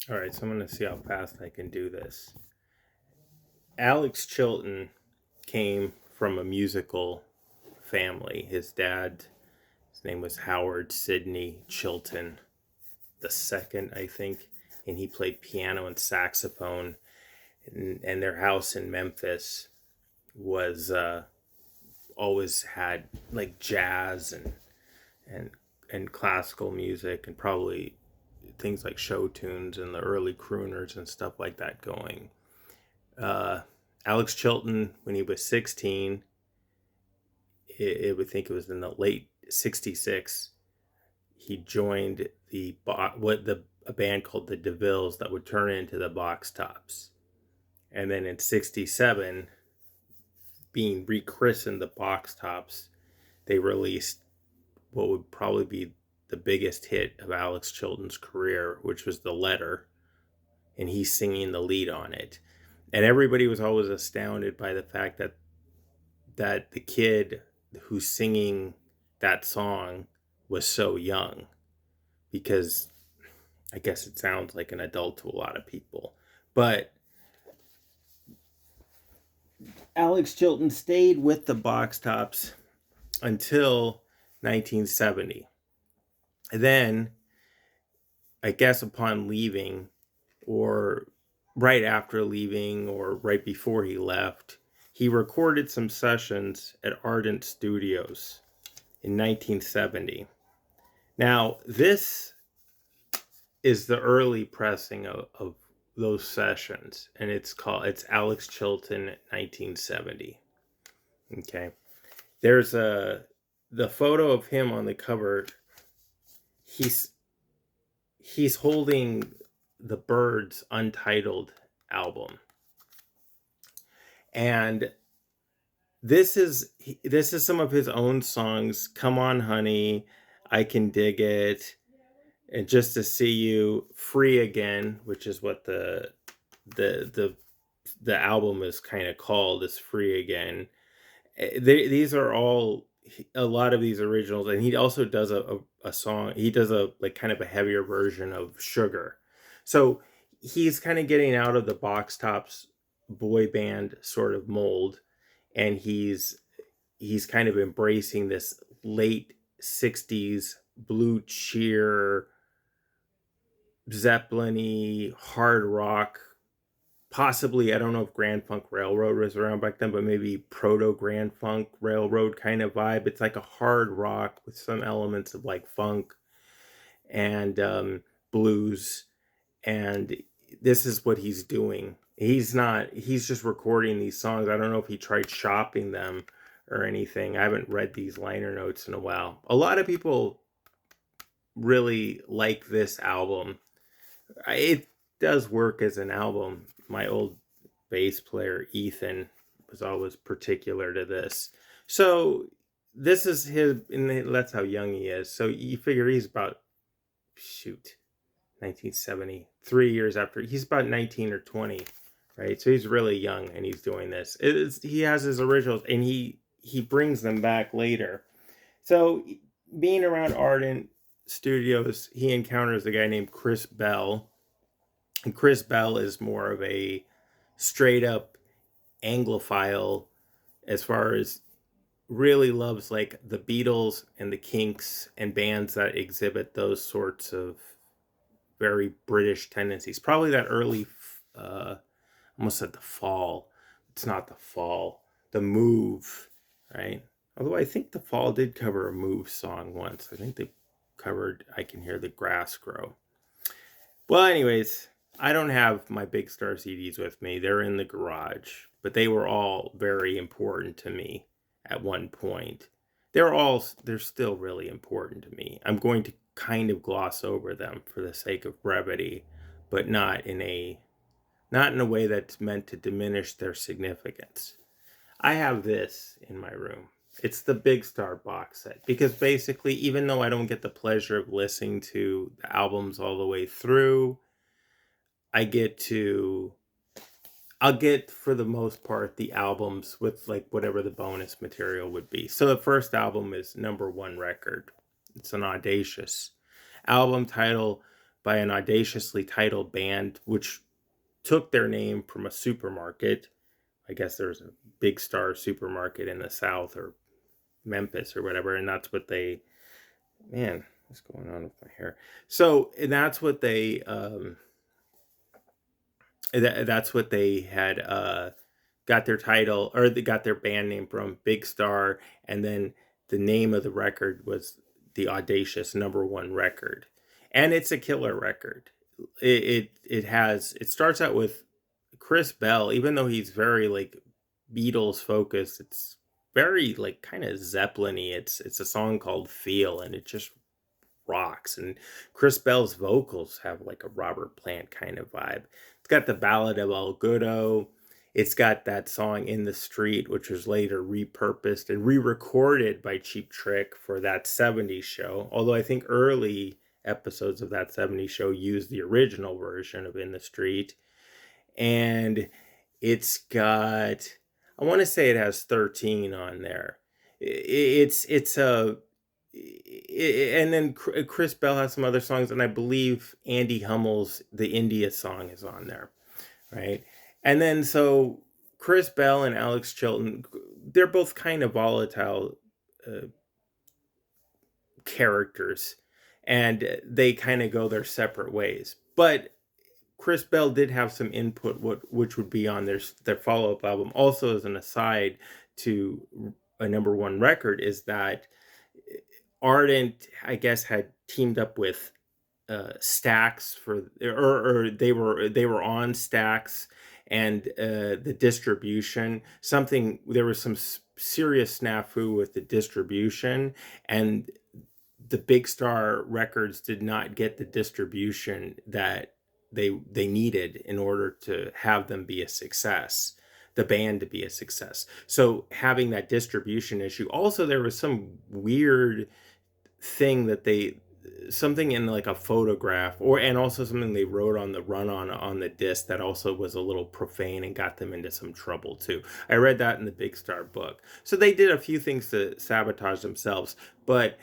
All right, so I'm going to see how fast I can do this. Alex Chilton came from a musical family. His name was Howard Sidney Chilton the second, I think, and he played piano and saxophone. And their house in Memphis was always had like jazz and and classical music and probably things like show tunes and the early crooners and stuff like that going. Uh, Alex Chilton, when he was 16, it would think it was in the late '66. He joined a band called the DeVilles that would turn into the Box Tops, and then in '67, being rechristened the Box Tops, they released what would probably be the biggest hit of Alex Chilton's career, which was "The Letter," and he's singing the lead on it. And everybody was always astounded by the fact that the kid who's singing that song was so young, because I guess it sounds like an adult to a lot of people. But Alex Chilton stayed with the Box Tops until 1970. Then, I guess upon leaving, or right after leaving, or right before he left, he recorded some sessions at Ardent Studios in 1970. Now, this is the early pressing of those sessions, and it's Alex Chilton 1970. Okay, there's the photo of him on the cover. He's he's holding the Byrds Untitled album, and this is some of his own songs. Come on, honey, I can dig it, and just to see you, free again, which is what the the the album is kind of called, is free again. These are all a lot of these originals, and he also does a song. He does a like kind of a heavier version of Sugar. So he's kind of getting out of the Box Tops boy band sort of mold, and he's kind of embracing this late '60s blue cheer, Zeppelin-y, hard rock, possibly. I don't know if Grand Funk Railroad was around back then, but maybe proto Grand Funk Railroad kind of vibe. It's like a hard rock with some elements of like funk and blues, and this is what he's doing. He's just recording these songs. I don't know if he tried shopping them or anything. I haven't read these liner notes in a while. A lot of people really like this album. It does work as an album. My old bass player Ethan was always particular to this. So this is his, and that's how young he is. So you figure he's about, shoot, 1970, 3 years after. He's about 19 or 20, right? So he's really young, and he's doing this. He has his originals, and he brings them back later. So being around Ardent Studios, he encounters a guy named Chris Bell, and Chris Bell is more of a straight up Anglophile, as far as really loves like the Beatles and the Kinks and bands that exhibit those sorts of very British tendencies. Probably that early, almost said the Fall. It's not the Fall. The Move, right? Although I think the Fall did cover a Move song once. I think they covered "I Can Hear the Grass Grow." Well, anyways, I don't have my Big Star CDs with me. They're in the garage, but they were all very important to me at one point. They're still really important to me. I'm going to kind of gloss over them for the sake of brevity, but not in a way that's meant to diminish their significance. I have this in my room. It's the Big Star box set, because basically, even though I don't get the pleasure of listening to the albums all the way through, I get to I'll get, for the most part, the albums with like whatever the bonus material would be. So the first album is number one record. It's an audacious album title, by an audaciously titled band, which took their name from a supermarket. I guess there's a Big Star supermarket in the South, or Memphis or whatever, and that's what they, man, what's going on with my hair? So, and that's what they that's what they had got their title, or they got their band name from, Big Star, and then the name of the record was the audacious #1 record, and it's a killer record. It starts out with Chris Bell, even though he's very like Beatles focused. It's very like kind of Zeppelin-y. It's a song called Feel, and it just rocks. And Chris Bell's vocals have like a Robert Plant kind of vibe. It's got the Ballad of El Goodo. It's got that song In the Street, which was later repurposed and re-recorded by Cheap Trick for that '70s show. Although I think early episodes of that '70s show used the original version of In the Street. And it's got, I want to say it has 13 on there. It's a and then Chris Bell has some other songs, and I believe Andy Hummel's The India song is on there, right? And then so Chris Bell and Alex Chilton, they're both kind of volatile characters, and they kind of go their separate ways. But Chris Bell did have some input, which would be on their follow-up album. Also, as an aside to a #1 record, is that Ardent, I guess, had teamed up with Stax for, or they were on Stax, and the distribution, something, there was some serious snafu with the distribution, and the Big Star Records did not get the distribution that they needed in order to have them be a success, the band to be a success. So having that distribution issue, also there was some weird thing that something in like a photograph, and also something they wrote on the run-on on the disc that also was a little profane and got them into some trouble too. I read that in the Big Star book. So they did a few things to sabotage themselves, but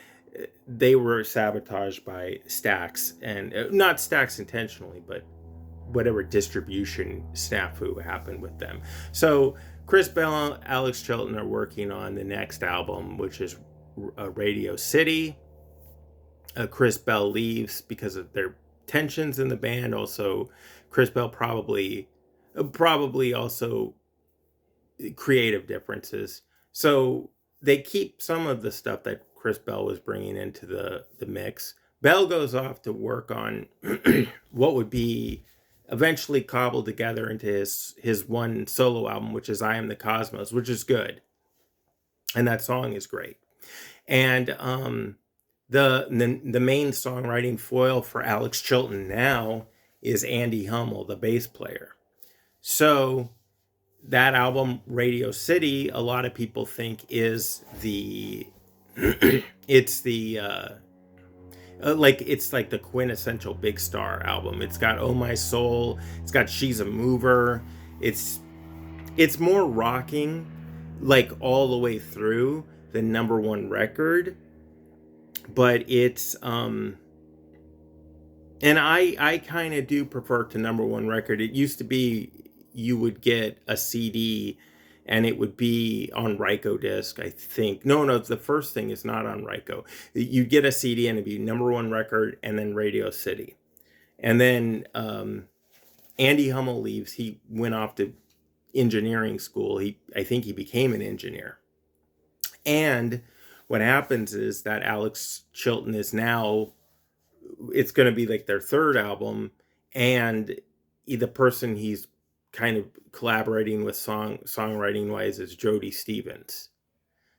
they were sabotaged by Stax, and not Stax intentionally, but whatever distribution snafu happened with them. So Chris Bell and Alex Chilton are working on the next album, which is Radio City. Chris Bell leaves because of their tensions in the band. Also, Chris Bell probably also creative differences. So they keep some of the stuff that Chris Bell was bringing into the mix. Bell goes off to work on what would be eventually cobbled together into his one solo album, which is I Am the Cosmos, which is good. And that song is great. And the main songwriting foil for Alex Chilton now is Andy Hummel, the bass player. So that album, Radio City, a lot of people think is the it's like the quintessential Big Star album. It's got Oh My Soul, it's got She's a Mover. It's more rocking, like all the way through the #1 record, but it's and I kind of do prefer to #1 record. It used to be you would get a CD and it would be on Ryko disc, I think. No, the first thing is not on Ryko. You'd get a CD and it'd be #1 record and then Radio City. And then Andy Hummel leaves. He went off to engineering school. I think he became an engineer. And what happens is that Alex Chilton is now, it's going to be like their third album, and the person he's kind of collaborating with songwriting wise is Jody Stevens.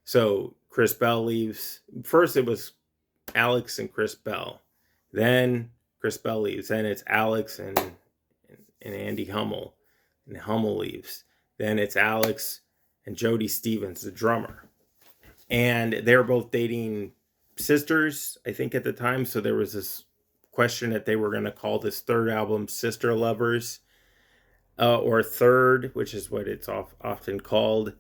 So Chris Bell leaves. First it was Alex and Chris Bell. Then Chris Bell leaves. Then it's Alex and Andy Hummel. And Hummel leaves. Then it's Alex and Jody Stevens, the drummer. And they were both dating sisters, I think, at the time. So there was this question that they were going to call this third album Sister Lovers, or Third, which is what it's often called.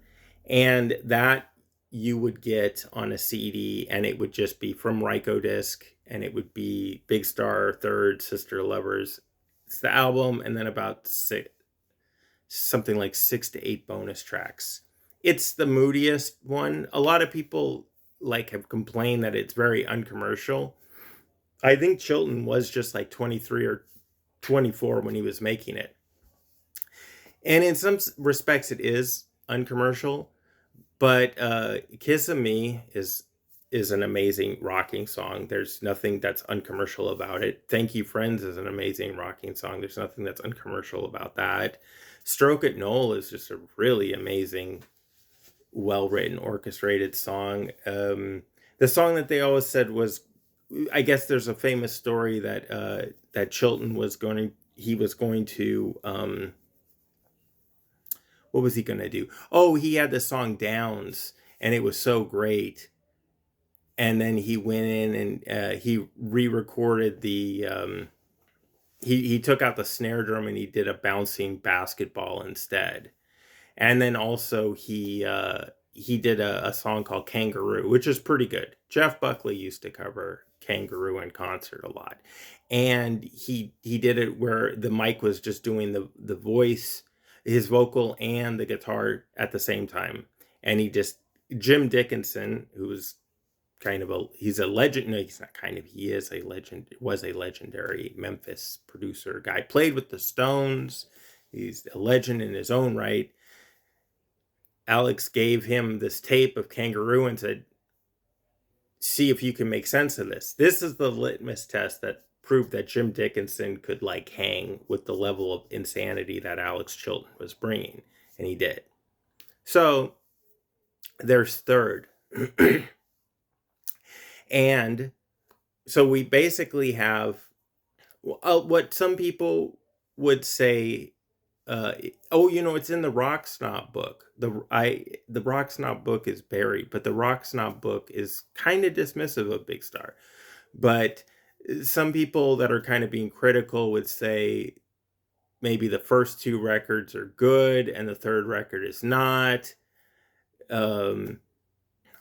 And that you would get on a CD, and it would just be from Ryko disc. and it would be Big Star, Third, Sister Lovers. It's the album, and then about something like 6 to 8 bonus tracks. It's the moodiest one. A lot of people like have complained that it's very uncommercial. I think Chilton was just like 23 or 24 when he was making it. And in some respects it is uncommercial, but Kiss of Me is an amazing rocking song. There's nothing that's uncommercial about it. Thank You Friends is an amazing rocking song. There's nothing that's uncommercial about that. Stroke It Noel is just a really amazing, well-written, orchestrated song. The song that they always said was, I guess there's a famous story that that Chilton was going to what was he going to do? Oh, he had the song Downs, and it was so great. And then he went in and he re-recorded the he took out the snare drum and he did a bouncing basketball instead. And then also he did a song called Kangaroo, which is pretty good. Jeff Buckley used to cover Kangaroo in concert a lot. And he did it where the mic was just doing the voice, his vocal and the guitar at the same time. And Jim Dickinson, who was he's a legend. No, he's not kind of, he is a legend, was a legendary Memphis producer guy, played with the Stones. He's a legend in his own right. Alex gave him this tape of Kangaroo and said, see if you can make sense of this. This is the litmus test that proved that Jim Dickinson could like hang with the level of insanity that Alex Chilton was bringing. And he did. So there's Third. And so we basically have what some people would say, it's in the Rock Snob book. The Rock Snob book is buried, but the Rock Snob book is kind of dismissive of Big Star. But some people that are kind of being critical would say maybe the first 2 records are good and the third record is not.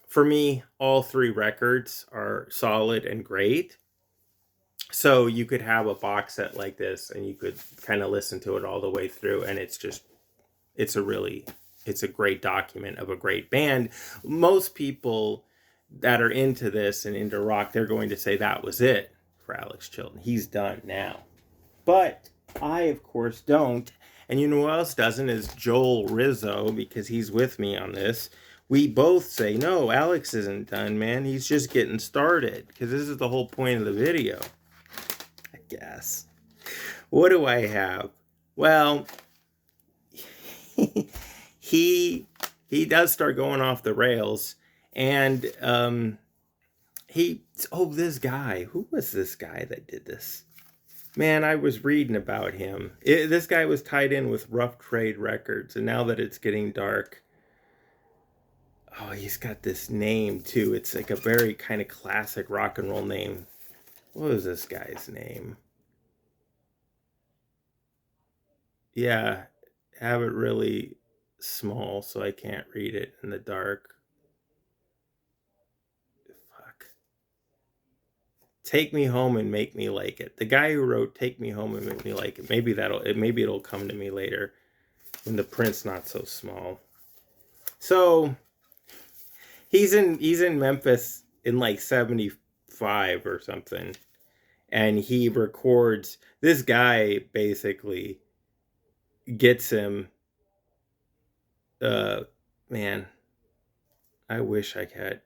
For me, all 3 records are solid and great. So you could have a box set like this and you could kind of listen to it all the way through. And it's a great document of a great band. Most people that are into this and into rock, they're going to say that was it for Alex Chilton. He's done now. But I, of course, don't. And you know who else doesn't is Joel Rizzo, because he's with me on this. We both say, no, Alex isn't done, man. He's just getting started, because this is the whole point of the video, I guess. What do I have? Well, he does start going off the rails, and this guy. Who was this guy that did this? Man, I was reading about him. This guy was tied in with Rough Trade Records, and now that it's getting dark, oh, he's got this name too. It's like a very kind of classic rock and roll name. What was this guy's name? Yeah, have it really small so I can't read it in the dark. Fuck. Take Me Home and Make Me Like It. The guy who wrote Take Me Home and Make Me Like It. Maybe it'll come to me later when the print's not so small. So he's in Memphis in like 75 or something, and he records. This guy basically gets him. Man, I wish I could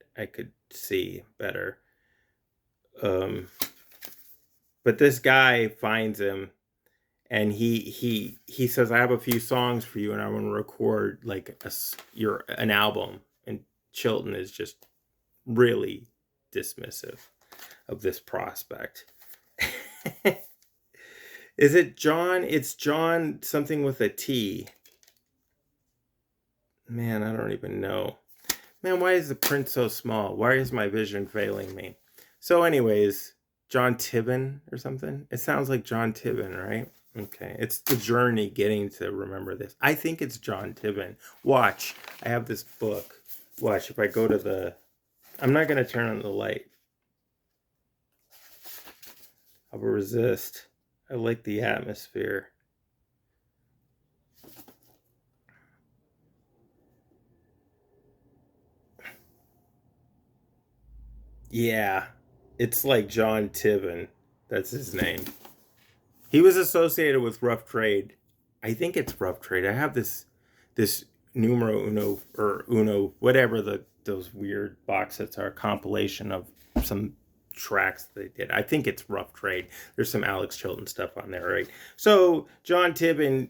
see better. But this guy finds him, and he says, I have a few songs for you, and I want to record like an album. And Chilton is just really dismissive of this prospect. Is it John? It's John something with a T. Man, I don't even know. Man, why is the print so small? Why is my vision failing me? So anyways, John Tibbin or something? It sounds like John Tibbin, right? Okay, it's the journey getting to remember this. I think it's John Tibbin. Watch, I have this book. Watch, if I go to I'm not going to turn on the light. I'll resist. I like the atmosphere. Yeah, it's like John Tiven. That's his name. He was associated with Rough Trade. I think it's Rough Trade. I have this numero uno or uno whatever those weird box sets are, a compilation of some tracks they did. I think it's Rough Trade. There's some Alex Chilton stuff on there, right? So John Tiven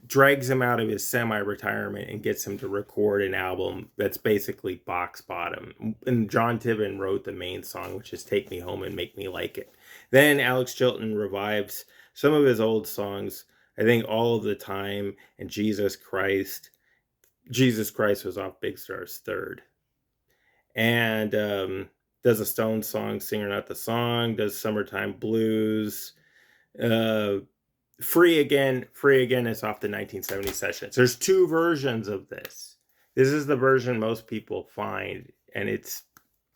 drags him out of his semi-retirement and gets him to record an album that's basically box bottom. And John Tiven wrote the main song, which is "Take Me Home and Make Me Like It." Then Alex Chilton revives some of his old songs. I think "All of the Time" and "Jesus Christ." Jesus Christ was off Big Star's third, and does a Stone song, "Singer Not the Song." Does "Summertime Blues." Uh, Free Again is off the 1970 sessions. There's two versions of this. This is the version most people find, and it's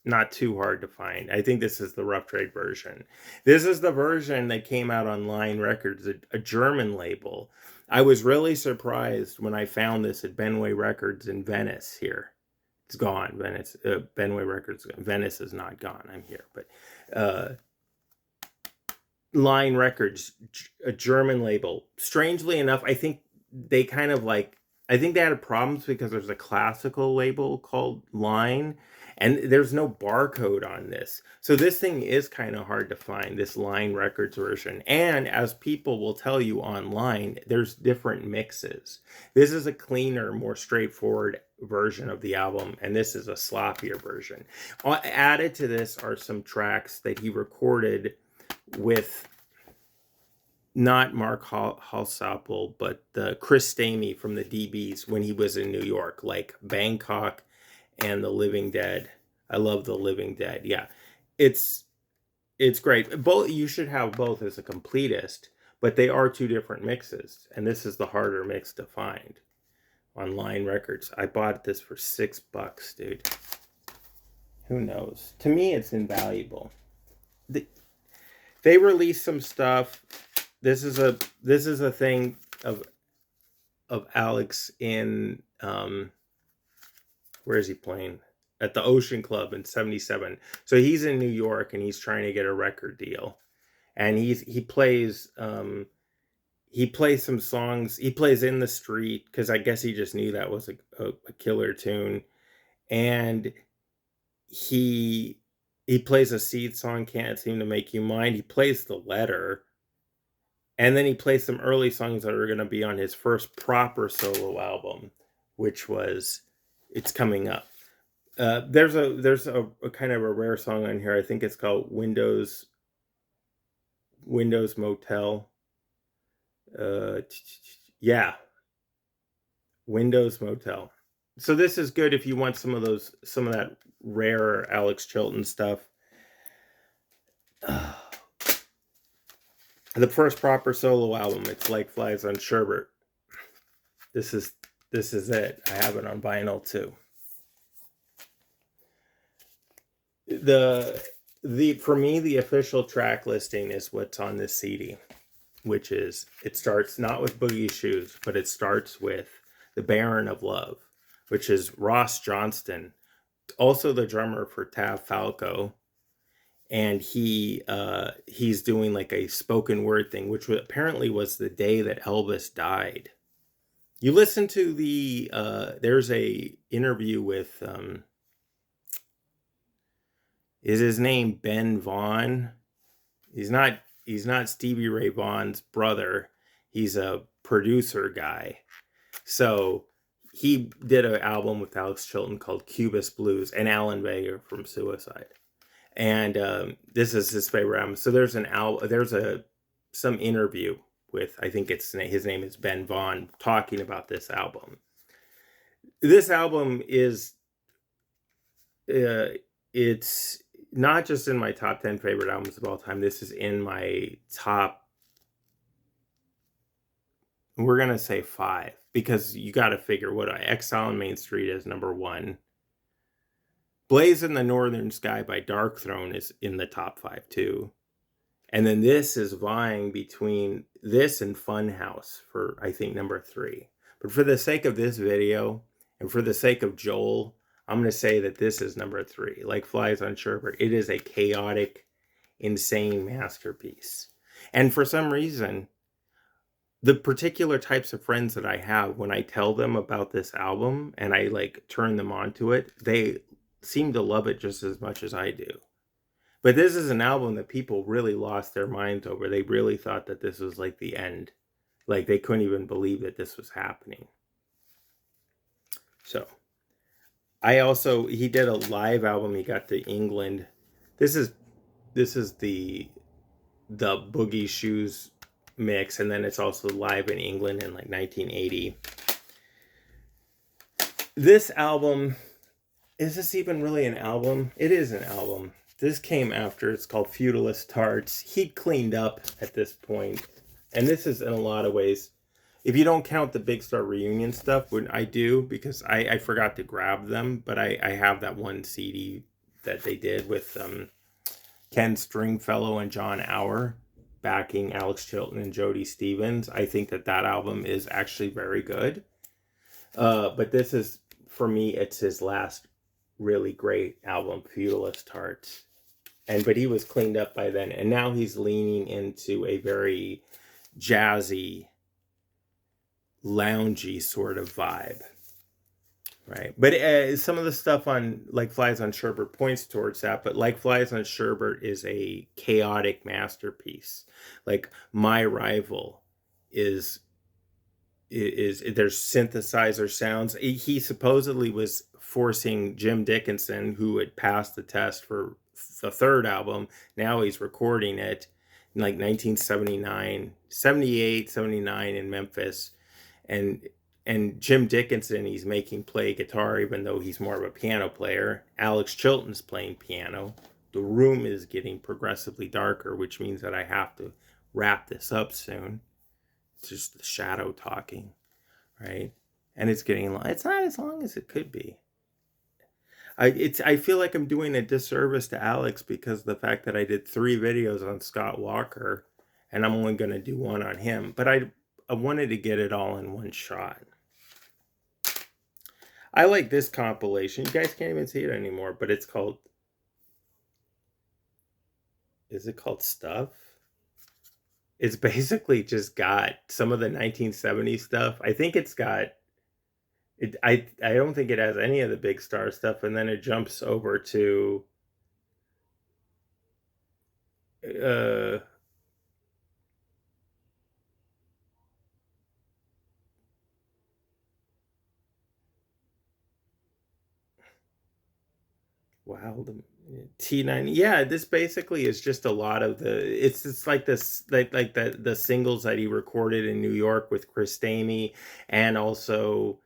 not too hard to find. I think this is the Rough Trade version. This is the version that came out on Line Records, a German label. I was really surprised when I found this at Benway Records in Venice here. It's gone. Venice, Benway Records. Venice is not gone. I'm here, but Line Records, a German label. Strangely enough, I think they kind of like, I think they had problems because there's a classical label called Line, and there's no barcode on this. So this thing is kind of hard to find, this Line Records version. And as people will tell you online, there's different mixes. This is a cleaner, more straightforward version of the album, and this is a sloppier version. Added to this are some tracks that he recorded with not Mark Halsapple, but Chris Stamey from the DBs when he was in New York, like Bangkok and The Living Dead. I love The Living Dead. Yeah, it's great. Both, you should have both as a completist, but they are two different mixes, and this is the harder mix to find on Line Records. I bought this for $6, dude. Who knows? To me, it's invaluable. They released some stuff. This is a thing of Alex in where is he playing? At the Ocean Club in '77. So he's in New York and he's trying to get a record deal, and he plays some songs. He plays "In the Street" because I guess he just knew that was a killer tune, and he plays a Seed song, "Can't Seem to Make You Mine." He plays "The Letter." And then he plays some early songs that are going to be on his first proper solo album, which was "It's Coming Up." There's a kind of a rare song on here. I think it's called Windows Motel. Yeah, Windows Motel. So this is good if you want some of that rare Alex Chilton stuff. The first proper solo album, "It's Like Flies on Sherbet." This is it. I have it on vinyl too. For me, the official track listing is what's on this CD, which is, it starts not with Boogie Shoes, but it starts with "The Baron of Love," which is Ross Johnston, also the drummer for Tav Falco. And he's doing like a spoken word thing, which apparently was the day that Elvis died. You listen to there's a interview with is his name Ben Vaughn? He's not Stevie Ray Vaughan's brother. He's a producer guy. So he did an album with Alex Chilton called Cubist Blues, and Alan Vega from Suicide. And this is his favorite album. So there's some interview with, I think his name is Ben Vaughn, talking about this album. This album is it's not just in my top 10 favorite albums of all time. This is in my top, we're gonna say 5, because you got to figure what Exile on Main Street is number 1. "Blaze in the Northern Sky" by Dark Throne is in the top 5 too. And then this is vying between this and Funhouse for, I think, number 3. But for the sake of this video and for the sake of Joel, I'm going to say that this is number 3. Like Flies on Sherbert, it is a chaotic, insane masterpiece. And for some reason, the particular types of friends that I have, when I tell them about this album and I like turn them onto it, they seem to love it just as much as I do. But this is an album that people really lost their minds over. They really thought that this was like the end. Like they couldn't even believe that this was happening. So he did a live album. He got to England. This is the Boogie Shoes mix, and then it's also live in England in like 1980. This album, is this even really an album? It is an album. This came after. It's called Feudalist Tarts. He'd cleaned up at this point, and this is in a lot of ways, if you don't count the Big Star Reunion stuff, which I do because I forgot to grab them, but I have that one CD that they did with Ken Stringfellow and John Auer backing Alex Chilton and Jody Stevens. I think that album is actually very good. But this is, for me, it's his last really great album, Feudalist Tarts. But he was cleaned up by then, and now he's leaning into a very jazzy, loungy sort of vibe, right? But some of the stuff on Like Flies on Sherbert points towards that. But Like Flies on Sherbert is a chaotic masterpiece. Like My Rival is there's synthesizer sounds. He supposedly was forcing Jim Dickinson, who had passed the test for the third album. Now he's recording it in like 1979, 78, 79 in Memphis. And Jim Dickinson, he's making play guitar, even though he's more of a piano player. Alex Chilton's playing piano. The room is getting progressively darker, which means that I have to wrap this up soon. It's just the shadow talking, right? And it's getting long. It's not as long as it could be. I feel like I'm doing a disservice to Alex because of the fact that I did 3 videos on Scott Walker, and I'm only going to do one on him. But I wanted to get it all in one shot. I like this compilation. You guys can't even see it anymore, but it's called... Is it called Stuff? It's basically just got some of the 1970s stuff. I think it's got... I don't think it has any of the Big Star stuff, and then it jumps over to... Wow, the T9. Yeah, this basically is just a lot of the... It's like this, like the singles that he recorded in New York with Chris Stamey, and also...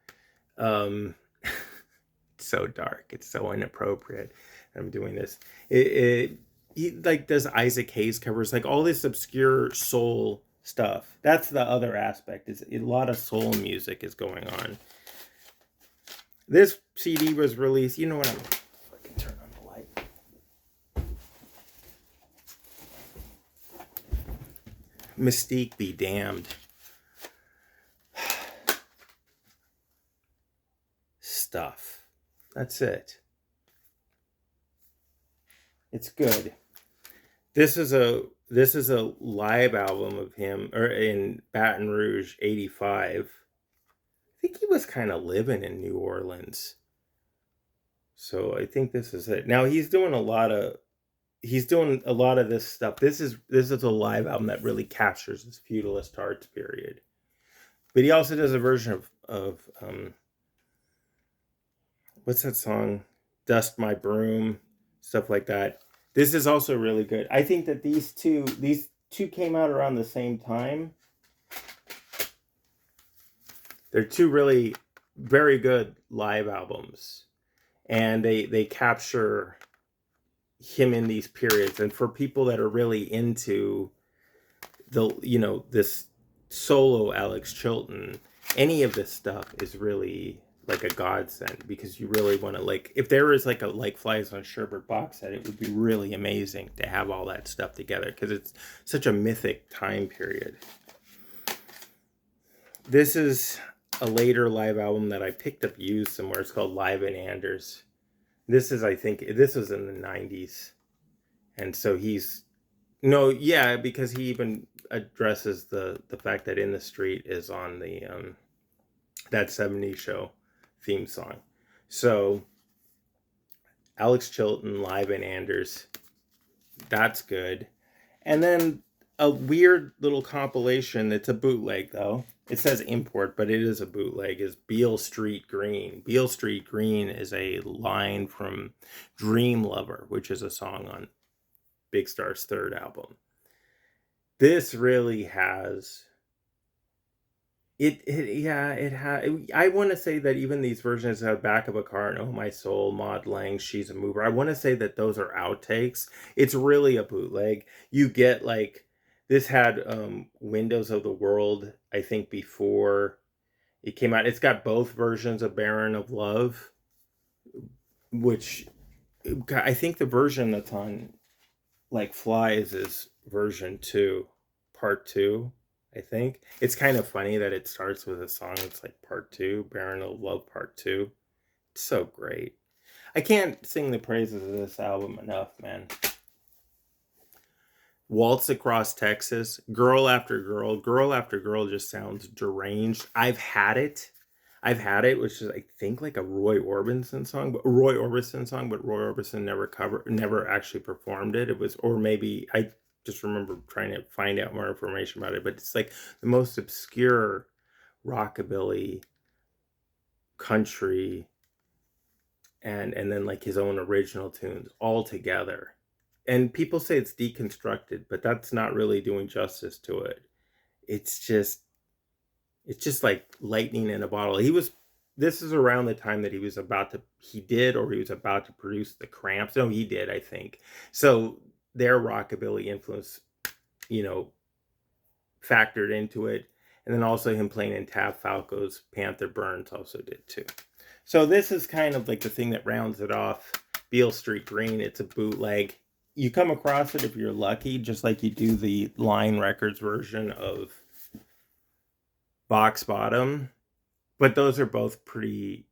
so dark, it's so inappropriate. I'm doing this. He like does Isaac Hayes covers, like all this obscure soul stuff. That's the other aspect, is a lot of soul music is going on. This CD was released, you know what, I'm fucking turn on the light. Mystique be damned. Stuff. That's it. It's good. This is a live album of him, or in Baton Rouge, 85. I think he was kind of living in New Orleans. So I think this is it. Now he's doing a lot of this stuff. This is a live album that really captures this Feudalist Tarts period. But he also does a version of what's that song? Dust My Broom, stuff like that. This is also really good. I think that these two came out around the same time. They're 2 really very good live albums, and they capture him in these periods. And for people that are really into this solo Alex Chilton, any of this stuff is really, like a godsend, because you really want to, like, if there is like a Like Flies on Sherbert box set, it would be really amazing to have all that stuff together, because it's such a mythic time period. This is a later live album that I picked up used somewhere. It's called Live in Anders. This is, I think, this was in the 90s. And so because he even addresses the fact that In the Street is on the that 70s show theme song. So Alex Chilton, Live in Anders, that's good. And then a weird little compilation, it's a bootleg though. It says import, but it is a bootleg, is Beale Street Green. Beale Street Green is a line from Dream Lover, which is a song on Big Star's third album. This really has I want to say that even these versions have Back of a Car and Oh My Soul, Maud Lang, She's a Mover. I want to say that those are outtakes. It's really a bootleg. You get like, this had Windows of the World, I think, before it came out. It's got both versions of Barren of Love, which I think the version that's on Like Flies is version 2, part 2. I think it's kind of funny that it starts with a song that's like part 2, Barren of Love part 2. It's so great. I can't sing the praises of this album enough, man. Waltz Across Texas, Girl After Girl. Girl After Girl just sounds deranged. I've Had It, which is, I think, like a Roy Orbison song, but Roy Orbison never actually performed it. It was, or maybe I just remember trying to find out more information about it, but it's like the most obscure rockabilly, country, and then like his own original tunes all together. And people say it's deconstructed, but that's not really doing justice to it. It's just like lightning in a bottle. This is around the time that he was about to produce the Cramps. No, he did, I think. So their rockabilly influence, factored into it. And then also him playing in Tab Falco's Panther Burns also did too. So this is kind of like the thing that rounds it off. Beale Street Green, it's a bootleg. You come across it if you're lucky, just like you do the Line Records version of Box Bottom. But those are both pretty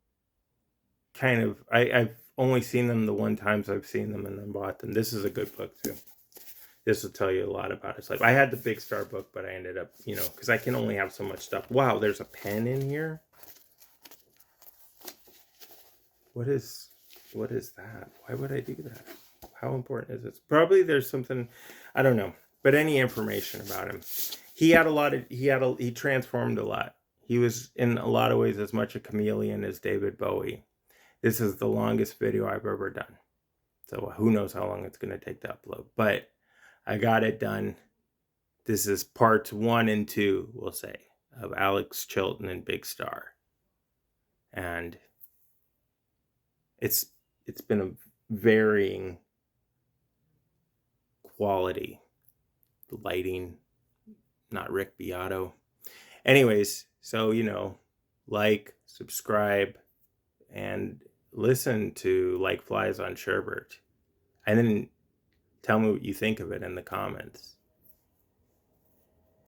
kind of, I've only seen them the one times I've seen them and then bought them. This is a good book too. This will tell you a lot about his life. I had the Big Star book, but I ended up, because I can only have so much stuff. Wow, there's a pen in here. What is that? Why would I do that? How important is this? Probably there's something, I don't know. But any information about him. He transformed a lot. He was in a lot of ways as much a chameleon as David Bowie. This is the longest video I've ever done. So who knows how long it's going to take to upload. But I got it done. This is parts 1 and 2, we'll say, of Alex Chilton and Big Star. And it's been a varying quality. The lighting, not Rick Beato. Anyways, so, like, subscribe, and listen to Like Flies on Sherbert. And then tell me what you think of it in the comments.